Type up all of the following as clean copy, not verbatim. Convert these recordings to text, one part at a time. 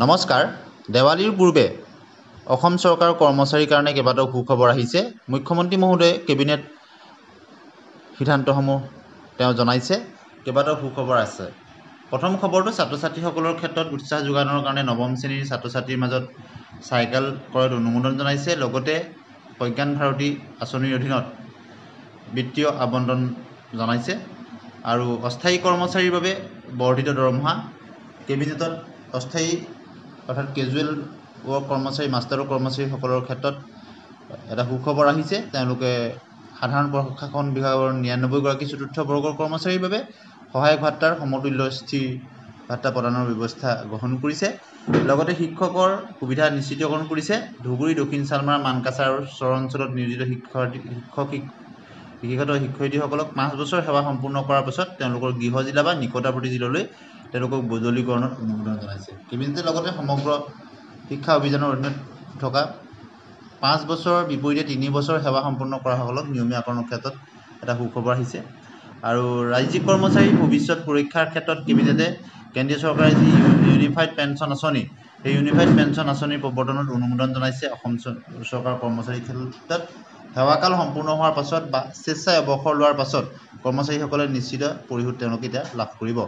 নমস্কাৰ। দেৱালীৰ পূৰ্বে অসম চৰকাৰৰ কৰ্মচাৰীৰ কাৰণে কেইবাটাও সুখবৰ আহিছে। মুখ্যমন্ত্ৰী মহোদয়ে কেবিনেট সিদ্ধান্তসমূহ তেওঁ জনাইছে। কেইবাটাও সুখবৰ আছে। প্ৰথম খবৰটো ছাত্ৰ ছাত্ৰীসকলৰ ক্ষেত্ৰত উৎসাহ যোগানৰ কাৰণে নৱম শ্ৰেণীৰ ছাত্ৰ ছাত্ৰীৰ মাজত চাইকেল ক্ৰয়ত অনুমোদন জনাইছে। লগতে প্ৰজ্ঞান ভাৰতী আঁচনিৰ অধীনত বিত্তীয় আবণ্টন জনাইছে আৰু অস্থায়ী কৰ্মচাৰীৰ বাবে বৰ্ধিত দৰমহা। কেবিনেটত অস্থায়ী অৰ্থাৎ কেজুৱেল ৱৰ্ক কৰ্মচাৰী মাষ্টাৰ কৰ্মচাৰীসকলৰ ক্ষেত্ৰত এটা সুখবৰ আহিছে। তেওঁলোকে সাধাৰণ প্ৰশাসন বিভাগৰ ৯৯গৰাকী চতুৰ্থ বৰ্গৰ কৰ্মচাৰীৰ বাবে সহায়ক ভাত্তাৰ সমতুল্য স্থিৰ ভাত্তা প্ৰদানৰ ব্যৱস্থা গ্ৰহণ কৰিছে। লগতে শিক্ষকৰ সুবিধা নিশ্চিতকৰণ কৰিছে। ধুবুৰী, দক্ষিণ চালমাৰা, মানকাছা আৰু চৰ অঞ্চলত নিয়োজিত বিশেষত শিক্ষয়িত্ৰীসকলক 5 বছৰ সেৱা সম্পূৰ্ণ কৰাৰ পাছত তেওঁলোকৰ গৃহ জিলা বা নিকটৱৰ্তী জিলালৈ তেওঁলোকক বদলীকৰণত অনুমোদন জনাইছে। কেবিনেটে লগতে সমগ্ৰ শিক্ষা অভিযানৰ অধীনত থকা 5 বছৰৰ বিপৰীতে 3 বছৰ সেৱা সম্পূৰ্ণ কৰাসকলক নিয়মীয়াকৰণৰ ক্ষেত্ৰত এটা সুখবৰ আহিছে। আৰু ৰাজ্যিক কৰ্মচাৰীৰ ভৱিষ্যত সুৰক্ষাৰ ক্ষেত্ৰত কেবিনেটে কেন্দ্ৰীয় চৰকাৰে যি ইউনিফাইড পেঞ্চন আঁচনি, সেই ইউনিফাইড পেঞ্চন আঁচনিৰ প্ৰৱৰ্তনত অনুমোদন জনাইছে। অসম চৰকাৰৰ কৰ্মচাৰীৰ ক্ষেত্ৰত সেৱাকাল সম্পূৰ্ণ হোৱাৰ পাছত বা স্বেচ্ছাই অৱসৰ লোৱাৰ পাছত কৰ্মচাৰীসকলে নিশ্চিত পৰিশোধ তেওঁলোকে এতিয়া লাভ কৰিব।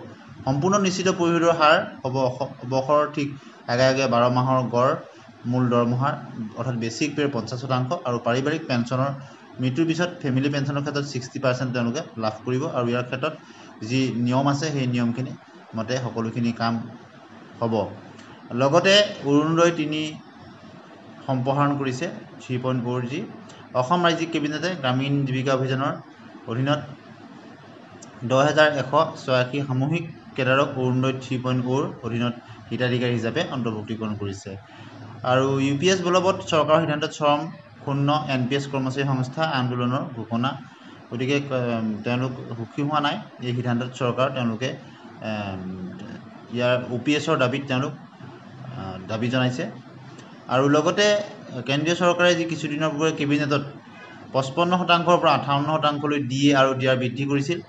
সম্পূৰ্ণ নিশ্চিত পৰিশোধৰ হাৰ হ'ব অৱসৰৰ ঠিক আগে 12 মাহৰ গড় মূল দৰমহাৰ অৰ্থাৎ বেছিক পে'ৰ 50% আৰু পাৰিবাৰিক পেঞ্চনৰ মৃত্যুৰ পিছত ফেমিলি পেঞ্চনৰ ক্ষেত্ৰত 60% তেওঁলোকে লাভ কৰিব। আৰু ইয়াৰ ক্ষেত্ৰত যি নিয়ম আছে সেই নিয়মখিনি মতে সকলোখিনি কাম হ'ব। লগতে অৰুণোদয় 3 সম্প্ৰসাৰণ কৰিছে 3.0G। অসম ৰাজ্যিক কেবিনেটে গ্ৰামীণ জীৱিকা অভিযানৰ অধীনত 10,186 সামূহিক কেডাৰক অৰুণোদয় 3.0ৰ অধীনত হিতাধিকাৰী হিচাপে অন্তৰ্ভুক্তিকৰণ কৰিছে। আৰু UPS বলবৎ চৰকাৰৰ সিদ্ধান্তত চৰম ক্ষুণ্ণ NPS কৰ্মচাৰী সংস্থা আন্দোলনৰ ঘোষণা। গতিকে তেওঁলোক সুখী হোৱা নাই এই সিদ্ধান্তত চৰকাৰ। তেওঁলোকে ইয়াৰ OPSৰ দাবীত তেওঁলোক দাবী জনাইছে। আৰু লগতে কেন্দ্ৰীয় চৰকাৰে যি কিছুদিনৰ পূৰ্বে কেবিনেটত 55%ৰ পৰা 58%লৈ DA আৰু DR বৃদ্ধি কৰিছিল।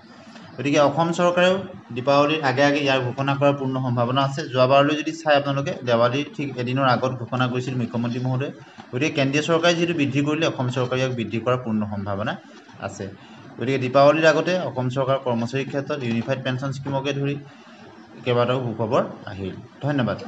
গতিকে অসম চৰকাৰেও দীপাৱলীৰ আগে ইয়াৰ ঘোষণা কৰাৰ পূৰ্ণ সম্ভাৱনা আছে। যোৱাবাৰলৈ যদি চাই আপোনালোকে দেৱালীৰ ঠিক এদিনৰ আগত ঘোষণা কৰিছিল মুখ্যমন্ত্ৰী মহোদয়ে। গতিকে কেন্দ্ৰীয় চৰকাৰে যিহেতু বৃদ্ধি কৰিলে, অসম চৰকাৰে ইয়াক বৃদ্ধি কৰাৰ পূৰ্ণ সম্ভাৱনা আছে। গতিকে দীপাৱলীৰ আগতে অসম চৰকাৰৰ কৰ্মচাৰীৰ ক্ষেত্ৰত ইউনিফাইড পেঞ্চন স্কিমকে ধৰি কেইবাটাও সুখবৰ আহিল। ধন্যবাদ।